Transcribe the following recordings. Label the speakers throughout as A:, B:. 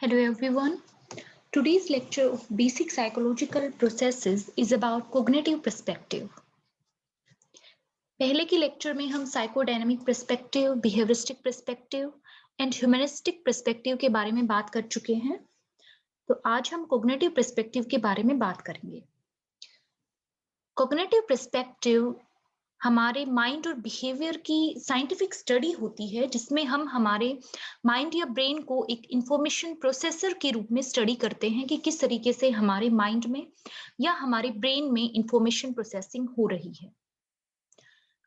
A: Hello everyone. Today's lecture of basic psychological processes is about cognitive perspective. पहले के lecture में हम psychodynamic perspective, behaviouristic perspective and humanistic perspective के बारे में बात कर चुके हैं। तो आज हम कॉग्निटिव पर्सपेक्टिव के बारे में बात करेंगे। कॉग्निटिव पर्सपेक्टिव हमारे माइंड और बिहेवियर की साइंटिफिक स्टडी होती है, जिसमें हम हमारे माइंड या ब्रेन को एक इंफॉर्मेशन प्रोसेसर के रूप में स्टडी करते हैं कि किस तरीके से हमारे माइंड में या हमारे ब्रेन में इंफॉर्मेशन प्रोसेसिंग हो रही है।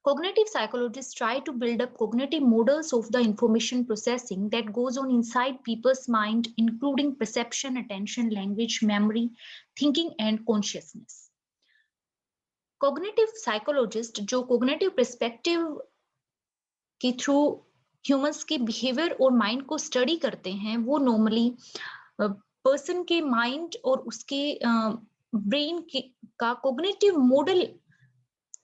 A: Cognitive psychologists try to build up cognitive models of the information processing that goes on inside people's mind, including perception, attention, language, memory, thinking and consciousness. Cognitive psychologist जो cognitive perspective के through humans के behaviour और mind को study करते हैं, वो normally person के mind और उसके ब्रेन का कॉग्निटिव मॉडल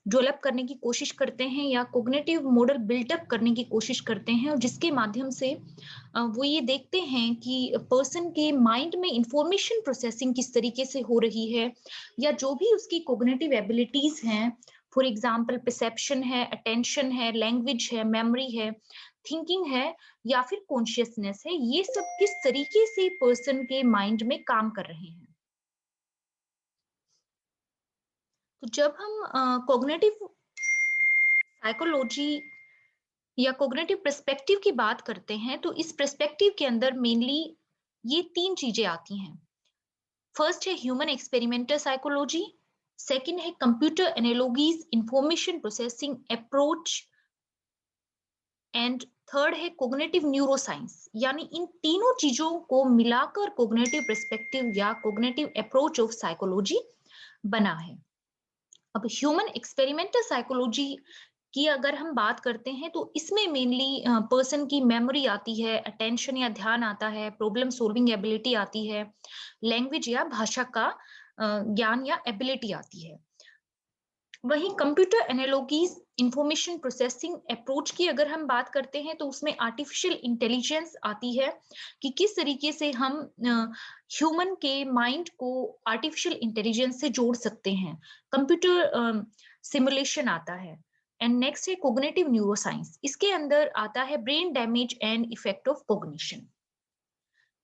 A: डेवलप करने की कोशिश करते हैं या कॉग्निटिव मॉडल बिल्डअप करने की कोशिश करते हैं, और जिसके माध्यम से वो ये देखते हैं कि पर्सन के माइंड में इंफॉर्मेशन प्रोसेसिंग किस तरीके से हो रही है, या जो भी उसकी कॉग्निटिव एबिलिटीज हैं, फॉर एग्जांपल परसेप्शन है, अटेंशन है, लैंग्वेज है, मेमोरी है, थिंकिंग है या फिर कॉन्शियसनेस है, ये सब किस तरीके से पर्सन के माइंड में काम कर रहे हैं। तो जब हम कॉग्निटिव साइकोलॉजी या कॉग्निटिव पर्सपेक्टिव की बात करते हैं, तो इस पर्सपेक्टिव के अंदर मेनली ये तीन चीजें आती हैं। फर्स्ट है ह्यूमन एक्सपेरिमेंटल साइकोलॉजी, सेकंड है computer analogies information processing approach, and third है कॉग्निटिव न्यूरोसाइंस। यानी इन तीनों चीजों को मिलाकर कॉग्निटिव पर्सपेक्टिव या कॉग्निटिव अप्रोच ऑफ साइकोलॉजी बना है। अब ह्यूमन एक्सपेरिमेंटल साइकोलॉजी की अगर हम बात करते हैं, तो इसमें मेनली पर्सन की मेमोरी आती है, अटेंशन या ध्यान आता है, प्रॉब्लम सॉल्विंग एबिलिटी आती है, लैंग्वेज या भाषा का ज्ञान या एबिलिटी आती है। वहीं computer analogies information processing approach की अगर हम बात करते हैं, तो उसमें आर्टिफिशियल इंटेलिजेंस आती है कि किस तरीके से हम ह्यूमन के माइंड को आर्टिफिशियल इंटेलिजेंस से जोड़ सकते हैं। कंप्यूटर सिमुलेशन आता है। एंड नेक्स्ट है कॉग्निटिव न्यूरोसाइंस। इसके अंदर आता है brain damage and effect of cognition,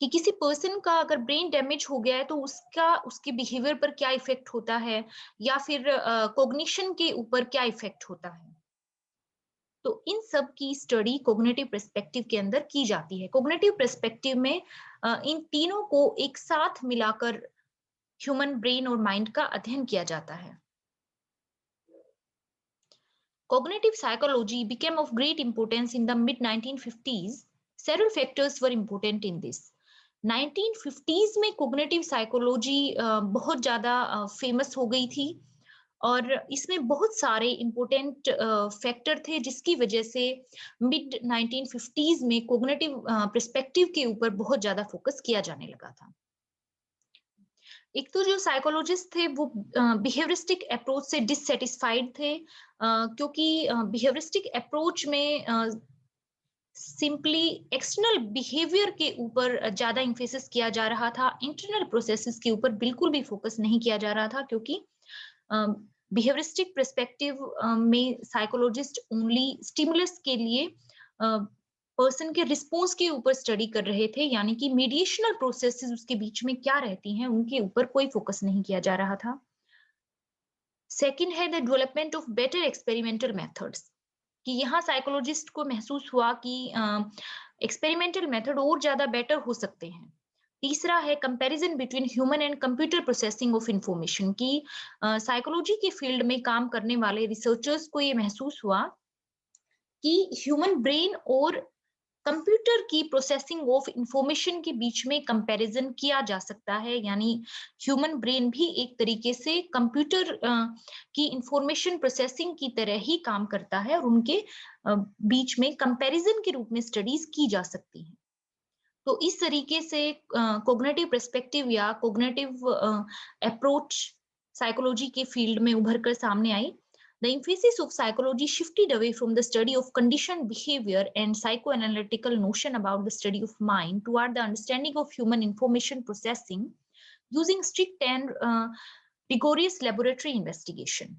A: कि किसी पर्सन का अगर ब्रेन डैमेज हो गया है तो उसका उसके बिहेवियर पर क्या इफेक्ट होता है, या फिर कॉग्निशन के ऊपर क्या इफेक्ट होता है। तो इन सब की स्टडी कॉग्निटिव पर्सपेक्टिव के अंदर की जाती है। कॉग्निटिव पर्सपेक्टिव में इन तीनों को एक साथ मिलाकर ह्यूमन ब्रेन और माइंड का अध्ययन किया जाता है। Cognitive psychology became of great importance in the mid 1950s. Several factors were important in this. 1950s में cognitive psychology बहुत ज़्यादा फेमस हो गई थी, और इसमें बहुत सारे इम्पोर्टेंट फैक्टर थे जिसकी वजह से मिड 1950s में कॉग्निटिव पर्सपेक्टिव के ऊपर बहुत ज़्यादा फोकस किया जाने लगा था। एक तो जो साइकोलॉजिस्ट थे वो बिहेवियरिस्टिक अप्रोच से डिससेटिस्फाइड थे, क्योंकि बिहेवियरिस्टिक अप्रोच में सिंपली एक्सटर्नल बिहेवियर के ऊपर ज्यादा इम्फेसिस किया जा रहा था, इंटरनल प्रोसेसेस के ऊपर बिल्कुल भी फोकस नहीं किया जा रहा था, क्योंकि बिहेवियरिस्टिक पर्सपेक्टिव में साइकोलॉजिस्ट ओनली स्टिमुलस के लिए पर्सन के रिस्पॉन्स के ऊपर स्टडी कर रहे थे, यानी कि मीडिएशनल प्रोसेसेस उसके बीच में क्या रहती हैं उनके ऊपर कोई फोकस नहीं किया जा रहा था। सेकंड है the development of better experimental methods, कि यहाँ साइकोलॉजिस्ट को महसूस हुआ कि एक्सपेरिमेंटल मेथड और ज्यादा बेटर हो सकते हैं। तीसरा है comparison between human and computer processing of information, की साइकोलॉजी के फील्ड में काम करने वाले रिसर्चर्स को ये महसूस हुआ कि ह्यूमन ब्रेन और कंप्यूटर की प्रोसेसिंग ऑफ इंफॉर्मेशन के बीच में कंपैरिजन किया जा सकता है। यानी ह्यूमन ब्रेन भी एक तरीके से कंप्यूटर की इंफॉर्मेशन प्रोसेसिंग की तरह ही काम करता है, और उनके बीच में कंपैरिजन के रूप में स्टडीज की जा सकती हैं। तो इस तरीके से कॉग्निटिव पर्सपेक्टिव या कॉग्निटिव अप्रोच साइकोलॉजी के फील्ड में उभर कर सामने आई। The emphasis of psychology shifted away from the study of conditioned behavior and psychoanalytical notion about the study of mind toward the understanding of human information processing using strict and rigorous laboratory investigation.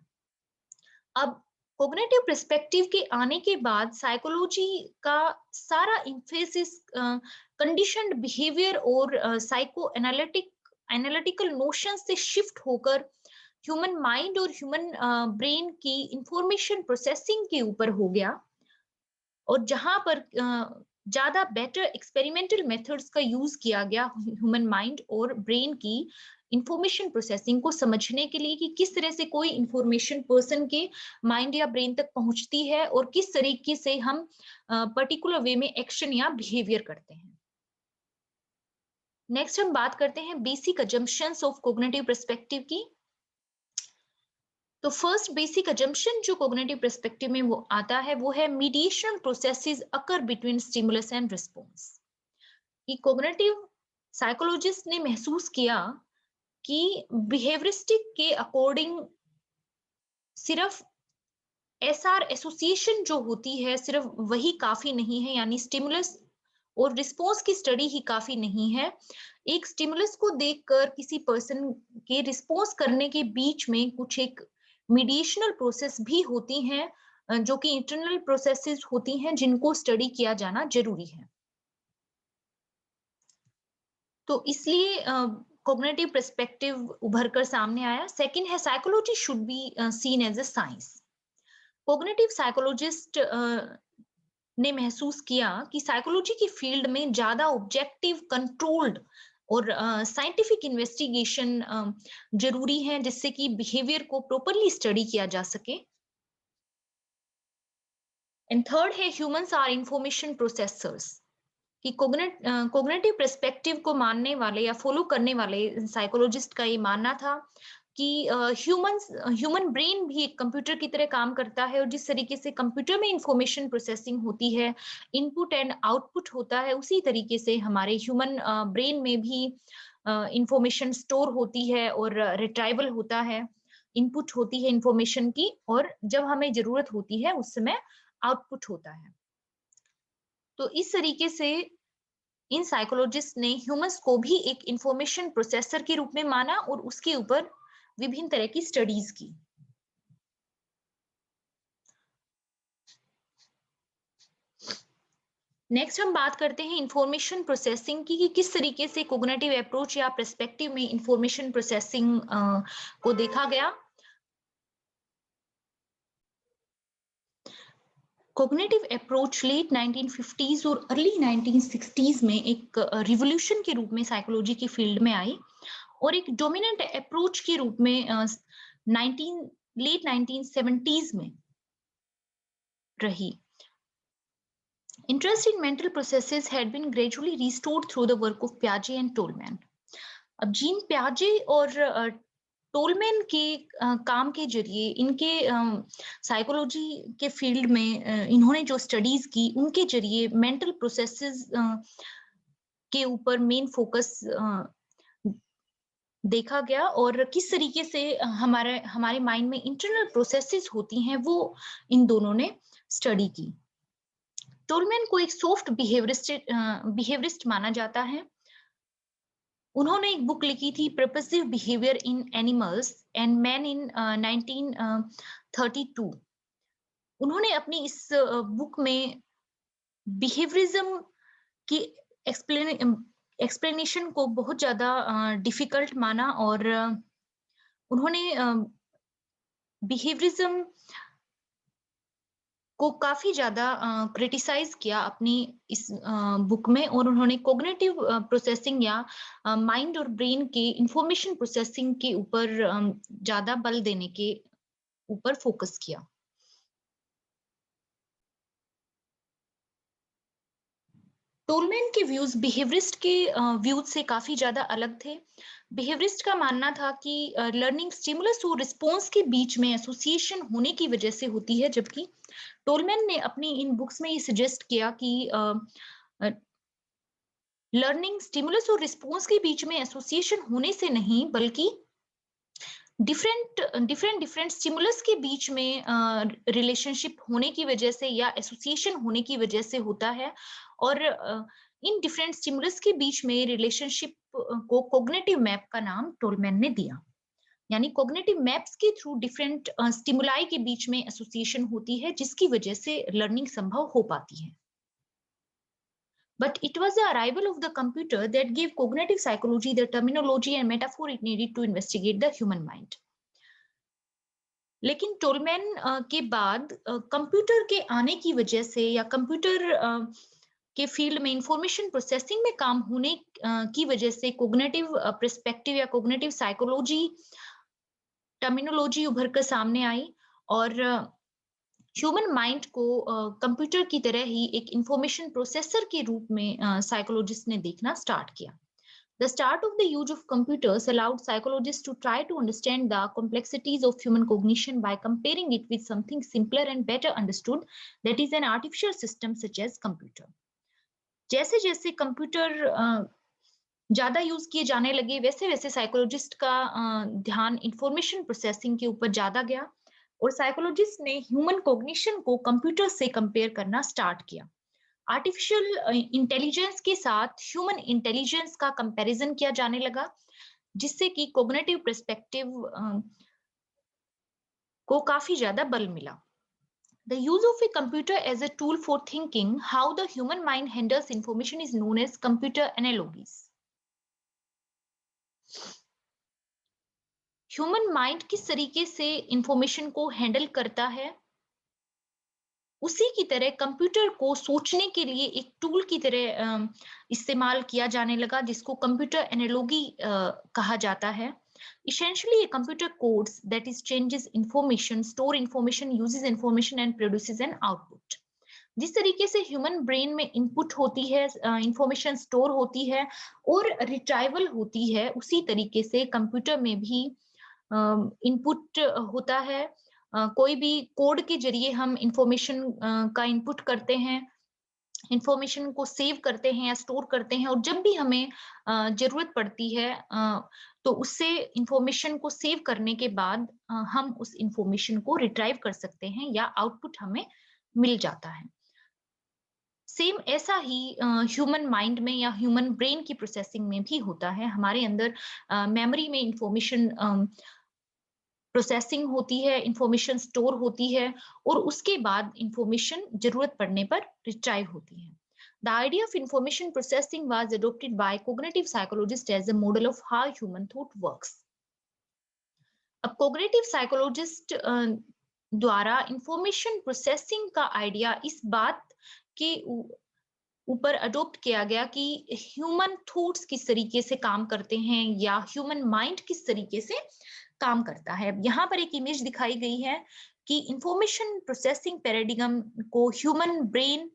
A: अब cognitive perspective के आने के बाद psychology का सारा emphasis conditioned behaviour और psycho analytical notion से shift होकर ह्यूमन माइंड और ह्यूमन ब्रेन की इंफॉर्मेशन प्रोसेसिंग के ऊपर हो गया, और जहां पर ज्यादा बेटर एक्सपेरिमेंटल मेथड्स का यूज किया गया ह्यूमन माइंड और ब्रेन की इंफॉर्मेशन प्रोसेसिंग को समझने के लिए कि किस तरह से कोई इंफॉर्मेशन पर्सन के माइंड या ब्रेन तक पहुंचती है और किस तरीके से हम पर्टिकुलर वे में एक्शन या बिहेवियर करते हैं। नेक्स्ट हम बात करते हैं basic assumptions of cognitive perspective की। तो फर्स्ट बेसिक अजम्पशन जो कॉग्निटिव पर्सपेक्टिव में वो आता है वो है mediation processes occur between stimulus and response. कि कॉग्निटिव साइकोलॉजिस्ट ने महसूस किया कि बिहेवियरिस्टिक के अकॉर्डिंग सिर्फ एसआर एसोसिएशन जो होती है सिर्फ वही काफी नहीं है, यानी स्टिमुलस और रिस्पॉन्स की स्टडी ही काफी नहीं है। एक स्टिमुलस को देखकर किसी पर्सन के रिस्पॉन्स करने के बीच में कुछ एक मीडिएशनल प्रोसेस भी होती हैं जो कि इंटरनल प्रोसेसेस होती हैं जिनको स्टडी किया जाना जरूरी है। तो इसलिए कॉग्निटिव पर्सपेक्टिव उभर कर सामने आया। सेकंड है psychology should be seen as a science. Cognitive psychologist ने महसूस किया कि साइकोलॉजी की फील्ड में ज्यादा ऑब्जेक्टिव कंट्रोल्ड और साइंटिफिक इन्वेस्टिगेशन जरूरी है जिससे कि बिहेवियर को प्रॉपरली स्टडी किया जा सके। एंड थर्ड है ह्यूमंस आर इंफॉर्मेशन प्रोसेसर्स। कि कॉग्निटिव पर्सपेक्टिव को मानने वाले या फॉलो करने वाले साइकोलॉजिस्ट का ये मानना था कि ह्यूमन ब्रेन भी एक कंप्यूटर की तरह काम करता है, और जिस तरीके से कंप्यूटर में इंफॉर्मेशन प्रोसेसिंग होती है, इनपुट एंड आउटपुट होता है, उसी तरीके से हमारे ह्यूमन ब्रेन में भी इंफॉर्मेशन स्टोर होती है और रिट्राइवल होता है, इनपुट होती है इंफॉर्मेशन की, और जब हमें जरूरत होती है उस समय आउटपुट होता है। तो इस तरीके से इन साइकोलॉजिस्ट ने ह्यूमंस को भी एक इंफॉर्मेशन प्रोसेसर के रूप में माना और उसके ऊपर विभिन्न तरह की स्टडीज की। नेक्स्ट हम बात करते हैं इंफॉर्मेशन प्रोसेसिंग की कि किस तरीके से कॉग्निटिव अप्रोच या पर्सपेक्टिव में इंफॉर्मेशन प्रोसेसिंग को देखा गया। कॉग्निटिव अप्रोच लेट 1950s और अर्ली 1960s में एक रिवॉल्यूशन के रूप में साइकोलॉजी की फील्ड में आई और एक डोमिनेंट अप्रोच के रूप में लेट 1970s में रही। Interest in mental processes had been gradually restored through the work of Piaget and Tolman. अब जीन प्याजे और टोलमैन के काम के जरिए इनके साइकोलॉजी के फील्ड में इन्होंने जो स्टडीज की उनके जरिए मेंटल प्रोसेसेस के ऊपर मेन फोकस देखा गया और किस तरीके से हमारे माइंड में इंटरनल प्रोसेसेस होती हैं वो इन दोनों ने स्टडी की। टोलमैन को एक सॉफ्ट बिहेवियरिस्ट माना जाता है। उन्होंने एक बुक लिखी थी purposive behaviour in animals and man in 1932। उन्होंने अपनी इस बुक में बिहेवियरिज्म की एक्सप्लेनेशन को बहुत ज्यादा डिफिकल्ट माना और उन्होंने बिहेवियरिज्म को काफी ज्यादा क्रिटिसाइज किया अपनी इस बुक में, और उन्होंने कॉग्निटिव प्रोसेसिंग या माइंड और ब्रेन के इंफॉर्मेशन प्रोसेसिंग के ऊपर ज्यादा बल देने के ऊपर फोकस किया। टोलमैन के व्यूज बिहेवियरिस्ट के व्यूज से काफी ज्यादा अलग थे। बिहेवियरिस्ट का मानना था कि लर्निंग स्टिमुलस और रिस्पॉन्स के बीच में एसोसिएशन होने की वजह से होती है, जबकि टोलमैन ने अपनी इन बुक्स में ये सजेस्ट किया कि लर्निंग स्टिमुलस और रिस्पॉन्स के बीच में एसोसिएशन होने से नहीं बल्कि डिफरेंट स्टिमुलस के बीच में रिलेशनशिप होने की वजह से या एसोसिएशन होने की वजह से होता है, और इन डिफरेंट स्टिमुलस के बीच में रिलेशनशिप को कॉग्निटिव मैप का नाम टोलमैन ने दिया। यानी कॉग्निटिव मैप्स के थ्रू डिफरेंट स्टिमुलाई के बीच में एसोसिएशन होती है, जिसकी वजह से लर्निंग संभव हो पाती है। But it was the arrival of the computer that gave cognitive psychology the terminology and metaphor it needed to investigate the human mind. लेकिन टोलमैन के बाद कंप्यूटर के आने की वजह से या कंप्यूटर के फील्ड में इंफॉर्मेशन प्रोसेसिंग में काम होने की वजह से कॉग्निटिव पर्सपेक्टिव या कॉग्निटिव साइकोलॉजी टर्मिनोलॉजी उभर कर सामने आई, और ह्यूमन माइंड को कंप्यूटर की तरह ही एक इंफॉर्मेशन प्रोसेसर के रूप में साइकोलॉजिस्ट ने देखना स्टार्ट किया। The start of the use of computers allowed psychologists to try to understand the complexities of human cognition by comparing it with something simpler and better understood, that is an artificial system such as computer. जैसे जैसे computer ज्यादा use किए जाने लगे, वैसे वैसे psychologist का ध्यान इंफॉर्मेशन प्रोसेसिंग के ऊपर ज्यादा गया, और साइकोलॉजिस्ट ने ह्यूमन कॉग्निशन को कंप्यूटर से कंपेयर करना स्टार्ट किया। आर्टिफिशियल इंटेलिजेंस के साथ ह्यूमन इंटेलिजेंस का कंपैरिजन किया जाने लगा, जिससे कि कॉग्निटिव पर्सपेक्टिव को काफी ज्यादा बल मिला। The use of a computer as a tool for thinking how the human mind handles information is known as computer analogies. Human mind किस तरीके से इंफॉर्मेशन को हैंडल करता है, उसी की तरह कंप्यूटर को सोचने के लिए एक टूल की तरह इस्तेमाल किया जाने लगा, जिसको कंप्यूटर एनालॉजी कहा जाता है। Essentially, a computer codes that is changes information, store information, uses information and produces an output. जिस तरीके से ह्यूमन ब्रेन में इनपुट होती है, इंफॉर्मेशन स्टोर होती है और रिट्राइवल होती है, उसी तरीके से कंप्यूटर में भी इनपुट होता है। कोई भी कोड के जरिए हम इंफॉर्मेशन का इनपुट करते हैं, इंफॉर्मेशन को सेव करते हैं या स्टोर करते हैं, और जब भी हमें जरूरत पड़ती है तो उससे इंफॉर्मेशन को सेव करने के बाद हम उस इंफॉर्मेशन को रिट्राइव कर सकते हैं या आउटपुट हमें मिल जाता है। सेम ऐसा ही ह्यूमन माइंड में या ह्यूमन ब्रेन की प्रोसेसिंग में भी होता है। हमारे अंदर मेमोरी में इंफॉर्मेशन प्रोसेसिंग होती है, इंफॉर्मेशन स्टोर होती है, और उसके बाद इंफॉर्मेशन जरूरत पड़ने पर रिट्राइव होती है। The idea of information processing was adopted by cognitive psychologists as a model of how human thought works. अब cognitive psychologist द्वारा इंफॉर्मेशन प्रोसेसिंग का आइडिया इस बात के ऊपर अडोप्ट किया गया कि ह्यूमन थॉट्स किस तरीके से काम करते हैं या ह्यूमन माइंड किस तरीके से काम करता है। यहाँ पर एक इमेज दिखाई गई है कि इंफॉर्मेशन प्रोसेसिंग पैराडिगम को ह्यूमन ब्रेन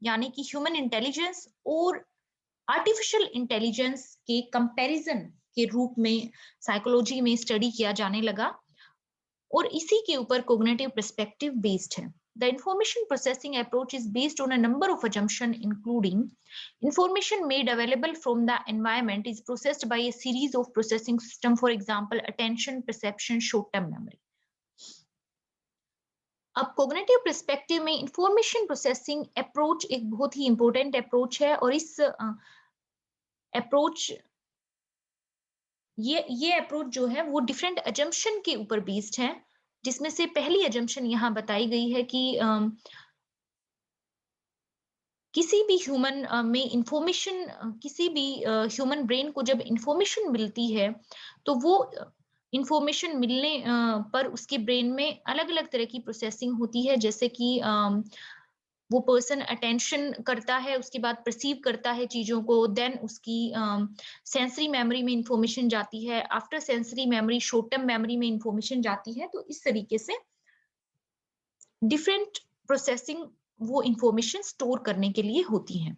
A: यानी कि ह्यूमन इंटेलिजेंस और आर्टिफिशियल इंटेलिजेंस के कंपैरिजन के रूप में साइकोलॉजी में स्टडी किया जाने लगा, और इसी के ऊपर कॉग्निटिव पर्सपेक्टिव बेस्ड है। The information processing approach is based on a number of assumptions, including information made available from the environment is processed by a series of processing systems, for example, attention, perception, short-term memory. अब cognitive perspective में information processing approach एक बहुत ही important approach है, और इस approach ये approach जो है वो डिफरेंट अजम्पशन के ऊपर बेस्ड है, जिसमें से पहली अजम्पशन यहाँ बताई गई है कि किसी भी ह्यूमन में इंफॉर्मेशन, किसी भी ह्यूमन ब्रेन को जब इंफॉर्मेशन मिलती है तो वो इंफॉर्मेशन मिलने पर उसके ब्रेन में अलग अलग तरह की प्रोसेसिंग होती है, जैसे कि वो पर्सन अटेंशन करता है, उसके बाद परसीव करता है चीजों को, देन उसकी सेंसरी मेमोरी में इंफॉर्मेशन जाती है, after sensory memory short term memory में इंफॉर्मेशन जाती है। तो इस तरीके से डिफरेंट प्रोसेसिंग वो इंफॉर्मेशन स्टोर करने के लिए होती हैं।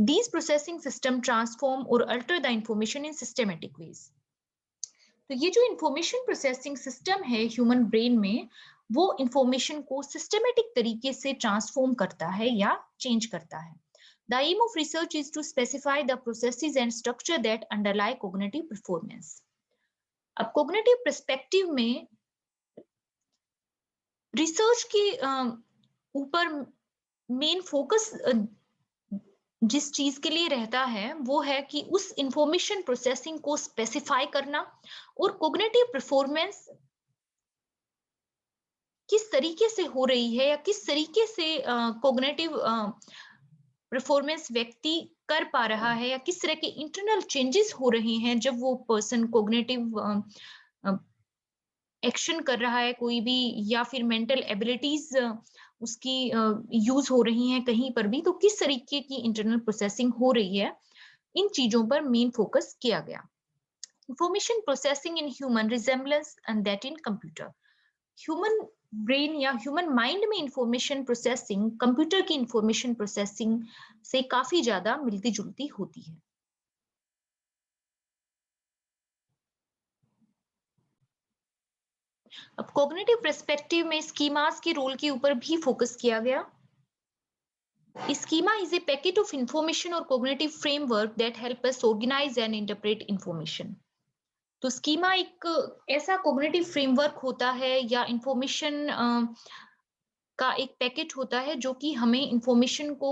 A: दीज प्रोसेसिंग सिस्टम ट्रांसफॉर्म और alter the information in systematic ways. तो ये जो इंफॉर्मेशन प्रोसेसिंग सिस्टम है ह्यूमन ब्रेन में, वो इंफॉर्मेशन को सिस्टमेटिक तरीके से ट्रांसफॉर्म करता है या चेंज करता है। The aim of research is to specify the processes and structure that underlie cognitive performance. अब कोग्निटिव पर्सपेक्टिव में रिसर्च के ऊपर मेन फोकस जिस चीज के लिए रहता है वो है कि उस इंफॉर्मेशन प्रोसेसिंग को स्पेसिफाई करना और कोग्निटिव परफॉर्मेंस किस तरीके से हो रही है या किस तरीके से कोग्निटिव परफॉर्मेंस व्यक्ति कर पा रहा है या किस तरह के इंटरनल चेंजेस हो रहे हैं जब वो पर्सन कोग्निटिव एक्शन कर रहा है कोई भी, या फिर मेंटल एबिलिटीज उसकी यूज हो रही हैं कहीं पर भी, तो किस तरीके की इंटरनल प्रोसेसिंग हो रही है, इन चीजों पर मेन फोकस किया गया। Information processing in human resemblance and that in computer. Human brain या ह्यूमन माइंड में इंफॉर्मेशन प्रोसेसिंग कंप्यूटर की इंफॉर्मेशन प्रोसेसिंग से काफी ज्यादा मिलती जुलती होती है। अब कॉग्निटिव पर्सपेक्टिव में स्कीमास के रोल के ऊपर भी फोकस किया गया। Schema is a packet of information और cognitive framework that help us organize and interpret information. तो स्कीमा एक ऐसा कॉग्निटिव फ्रेमवर्क होता है या इंफॉर्मेशन का एक पैकेट होता है जो कि हमें इंफॉर्मेशन को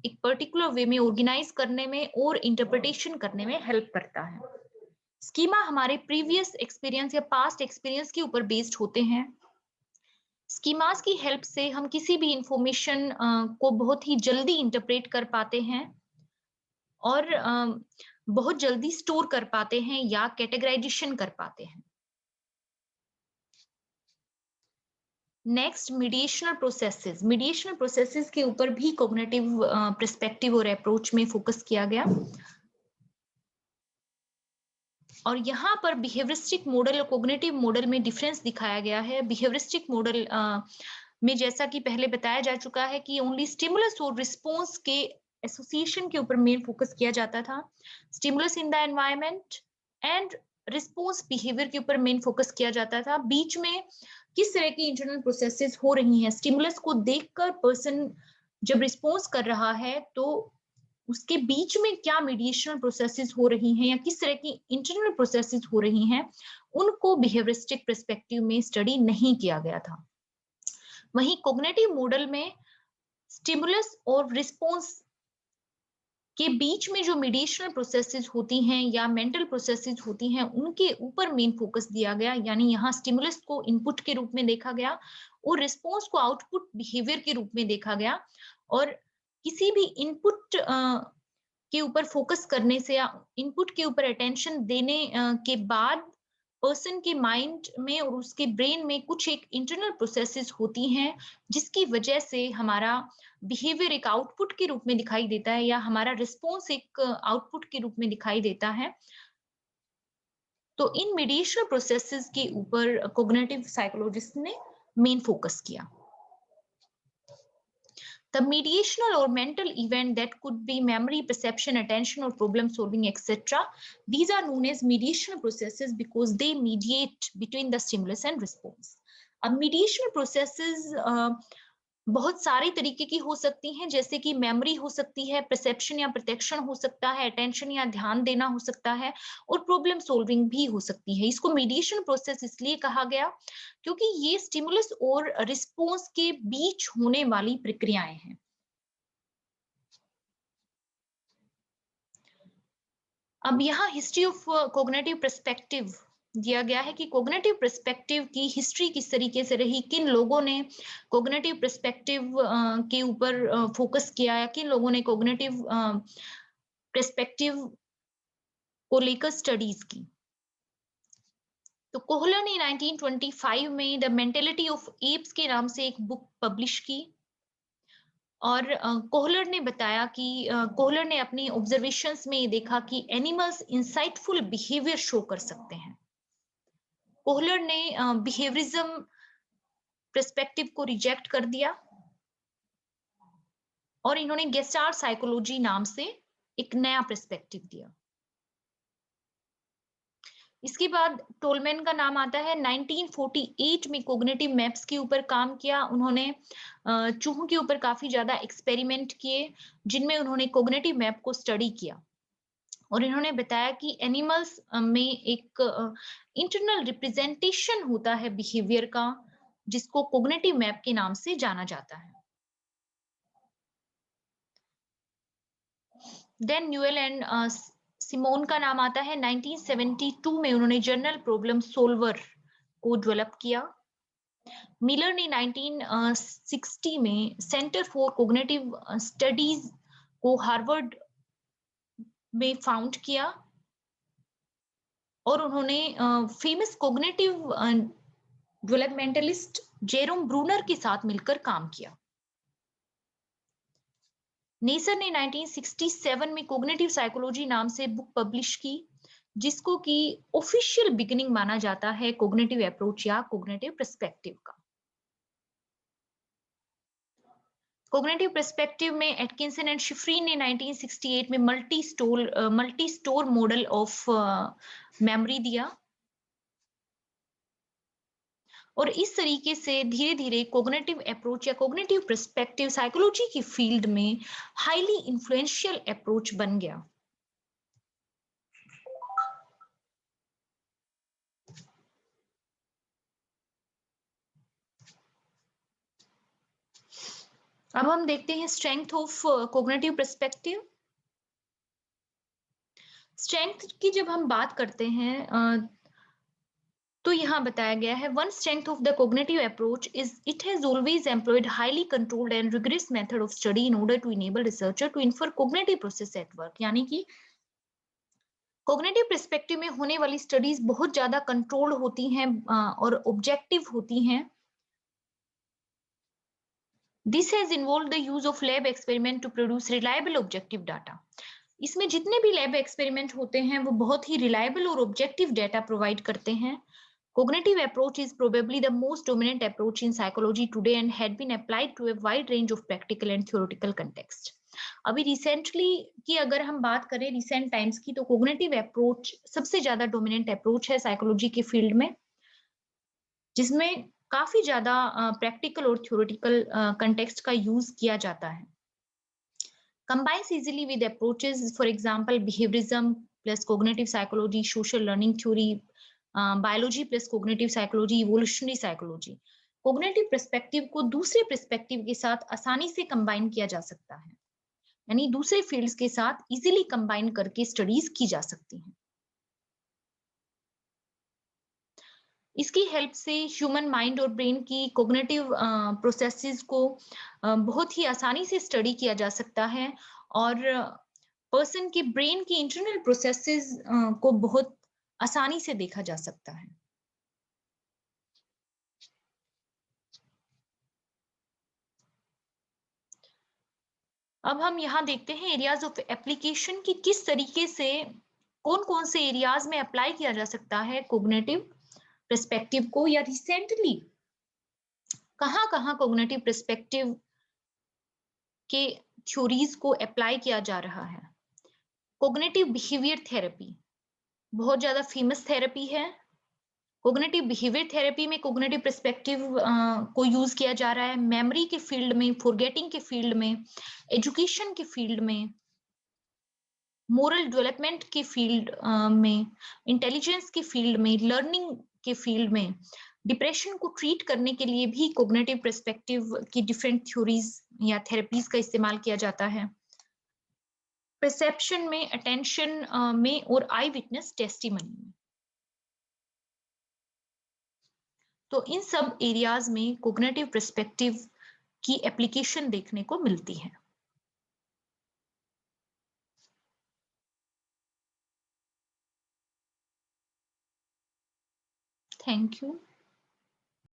A: एक पर्टिकुलर वे में ऑर्गेनाइज करने में और इंटरप्रिटेशन करने में हेल्प करता है। स्कीमा हमारे प्रीवियस एक्सपीरियंस या पास्ट एक्सपीरियंस के ऊपर बेस्ड होते हैं। स्कीमास की हेल्प से हम किसी भी इंफॉर्मेशन को बहुत ही जल्दी इंटरप्रेट कर पाते हैं और बहुत जल्दी स्टोर कर पाते हैं या कैटेगराइजेशन कर पाते हैं। Next, mediational processes. Mediational processes के ऊपर भी कॉग्निटिव पर्सपेक्टिव और अप्रोच में फोकस किया गया और यहाँ पर बिहेवियरिस्टिक मॉडल और कॉग्निटिव मॉडल में डिफरेंस दिखाया गया है। बिहेवियरिस्टिक मॉडल में जैसा कि पहले बताया जा चुका है कि ओनली स्टिमुलस और रिस्पॉन्स के एसोसिएशन के ऊपर मेन फोकस किया जाता था। Stimulus in the environment and response behaviour के ऊपर मेन फोकस किया जाता था। बीच में किस तरह की इंटरनल प्रोसेसेस हो रही हैं, स्टिमुलस को देखकर पर्सन जब रिस्पॉन्स कर रहा है तो उसके बीच में क्या मीडिएशनल प्रोसेसेस हो रही हैं या किस तरह की इंटरनल प्रोसेसेस हो रही हैं, उनको बिहेवियरिस्टिक पर्सपेक्टिव में स्टडी नहीं किया गया था। वहीं कॉग्निटिव मॉडल में स्टिमुलस और रिस्पॉन्स के बीच में जो मीडिएशनल प्रोसेसेस होती हैं या मेंटल प्रोसेसेस होती हैं उनके ऊपर मेन फोकस दिया गया। यानी यहाँ स्टिमुलस को इनपुट के रूप में देखा गया और रिस्पॉन्स को आउटपुट बिहेवियर के रूप में देखा गया। और किसी भी इनपुट के ऊपर फोकस करने से या इनपुट के ऊपर अटेंशन देने के बाद पर्सन के माइंड में और उसके ब्रेन में कुछ एक इंटरनल प्रोसेसेस होती हैं जिसकी वजह से हमारा बिहेवियर एक आउटपुट के रूप में दिखाई देता है या हमारा रिस्पॉन्स एक आउटपुट के रूप में दिखाई देता है। तो इन मीडिएशनल प्रोसेसेस के ऊपर कॉग्निटिव साइकोलॉजिस्ट ने मेन फोकस किया। The mediational or mental event that could be memory, perception, attention, or problem solving, etc. These are known as mediational processes because they mediate between the stimulus and response. अब mediational processes बहुत सारे तरीके की हो सकती हैं, जैसे कि मेमोरी हो सकती है, परसेप्शन या प्रोटेक्शन हो सकता है, अटेंशन या ध्यान देना हो सकता है और प्रॉब्लम सॉल्विंग भी हो सकती है। इसको मीडिएशन प्रोसेस इसलिए कहा गया क्योंकि ये स्टिमुलस और रिस्पॉन्स के बीच होने वाली प्रक्रियाएं हैं। अब यहाँ हिस्ट्री ऑफ कॉग्निटिव पर्सपेक्टिव दिया गया है कि कॉग्निटिव पर्सपेक्टिव की हिस्ट्री किस तरीके से रही, किन लोगों ने कॉग्निटिव पर्सपेक्टिव के ऊपर फोकस किया या किन लोगों ने कॉग्निटिव पर्सपेक्टिव को लेकर स्टडीज की। तो कोहलर ने 1925 में द मेंटेलिटी ऑफ एप्स के नाम से एक बुक पब्लिश की और कोहलर ने बताया कि कोहलर ने अपनी ऑब्जर्वेशंस में ये देखा कि एनिमल्स इंसाइटफुल बिहेवियर शो कर सकते हैं। कोहलर ने बिहेवियरिज्म पर्सपेक्टिव को रिजेक्ट कर दिया और इन्होंने गेस्टाल्ट साइकोलॉजी नाम से एक नया पर्सपेक्टिव दिया। इसके बाद टोलमैन का नाम आता है। 1948 में कॉग्निटिव मैप्स के ऊपर काम किया। उन्होंने चूहों के ऊपर काफी ज्यादा एक्सपेरिमेंट किए जिनमें उन्होंने कॉग्निटिव मैप को स्टडी किया और इन्होंने बताया कि एनिमल्स में एक इंटरनल रिप्रेजेंटेशन होता है बिहेवियर का, जिसको कोग्निटिव मैप के नाम से जाना जाता है। देन न्यूएल एंड सिमोन का नाम आता है। 1972 में उन्होंने जनरल प्रॉब्लम सोल्वर को डेवलप किया। मिलर ने 1960 में सेंटर फॉर कोग्निटिव स्टडीज को हार्वर्ड में फाउंड किया और उन्होंने famous cognitive developmentalist Jerome Bruner के साथ मिलकर काम किया। नेसर ने 1967 में कोग्निटिव साइकोलॉजी नाम से बुक पब्लिश की, जिसको कि ऑफिशियल बिगिनिंग माना जाता है कोग्निटिव अप्रोच या कोग्निटिव पर्सपेक्टिव का। कोग्निटिव पर्सपेक्टिव में एटकिंसन एंड शिफ्रीन ने 1968 में multi store model of memory दिया और इस तरीके से धीरे धीरे कोग्निटिव अप्रोच या कोग्निटिव पर्सपेक्टिव साइकोलॉजी की फील्ड में हाईली इन्फ्लुएंशियल अप्रोच बन गया। अब हम देखते हैं strength of cognitive perspective. Strength की जब हम बात करते हैं तो यहाँ बताया गया है, one strength of the cognitive approach is it has always employed highly controlled and rigorous method of study in order to enable researcher to infer cognitive process at work. यानी कि कोग्निटिव पर्सपेक्टिव में होने वाली studies बहुत ज्यादा controlled होती हैं और ऑब्जेक्टिव होती हैं। This has involved the use of lab experiment to produce reliable objective data. इसमें जितने भी लैब एक्सपेरिमेंट होते हैं वो बहुत ही रिलायबल और ऑब्जेक्टिव डाटा प्रोवाइड करते हैं। Cognitive approach is probably the most dominant approach in psychology today and had been applied to a wide range of practical and theoretical context. अभी रिसेंटली की अगर हम बात करें रिसेंट टाइम्स की, तो कोग्निटिव अप्रोच सबसे ज्यादा डोमिनेंट अप्रोच है साइकोलॉजी के फील्ड में, जिसमें काफी ज्यादा प्रैक्टिकल और थ्योरेटिकल कंटेक्स्ट का यूज किया जाता है। Combines easily with approaches, for example, behaviorism plus cognitive psychology, social learning theory, biology plus cognitive psychology, evolutionary psychology. Cognitive perspective को दूसरे पर्सपेक्टिव के साथ आसानी से कंबाइन किया जा सकता है, यानी दूसरे फील्ड्स के साथ इजीली कंबाइन करके स्टडीज की जा सकती हैं। इसकी हेल्प से ह्यूमन माइंड और ब्रेन की कोग्निटिव प्रोसेसेस को बहुत ही आसानी से स्टडी किया जा सकता है और पर्सन के ब्रेन की इंटरनल प्रोसेसेस को बहुत आसानी से देखा जा सकता है। अब हम यहाँ देखते हैं एरियाज ऑफ एप्लीकेशन की किस तरीके से कौन-कौन से एरियाज में अप्लाई किया जा सकता है कोग्निटिव पर्सपेक्टिव को, या रिसेंटली कहाँ-कहाँ कोग्निटिव पर्सपेक्टिव के थ्योरीज को अप्लाई किया जा रहा है। कोग्निटिव बिहेवियर थेरेपी बहुत ज्यादा फेमस थेरेपी है। कोग्निटिव बिहेवियर थेरेपी में कोग्निटिव पर्सपेक्टिव को यूज किया जा रहा है मेमोरी के फील्ड में, फॉरगेटिंग के फील्ड में, एजुकेशन के फील्ड में, मोरल डेवलपमेंट के फील्ड में, इंटेलिजेंस के फील्ड में, लर्निंग के फील्ड में, डिप्रेशन को ट्रीट करने के लिए भी कोग्निटिव पर्सपेक्टिव की डिफरेंट थ्योरीज या थेरेपीज का इस्तेमाल किया जाता है। परसेप्शन में, अटेंशन में और आई विटनेस टेस्टिमनी में। तो इन सब एरियाज में कोग्निटिव पर्सपेक्टिव की एप्लीकेशन देखने को मिलती है। Thank you.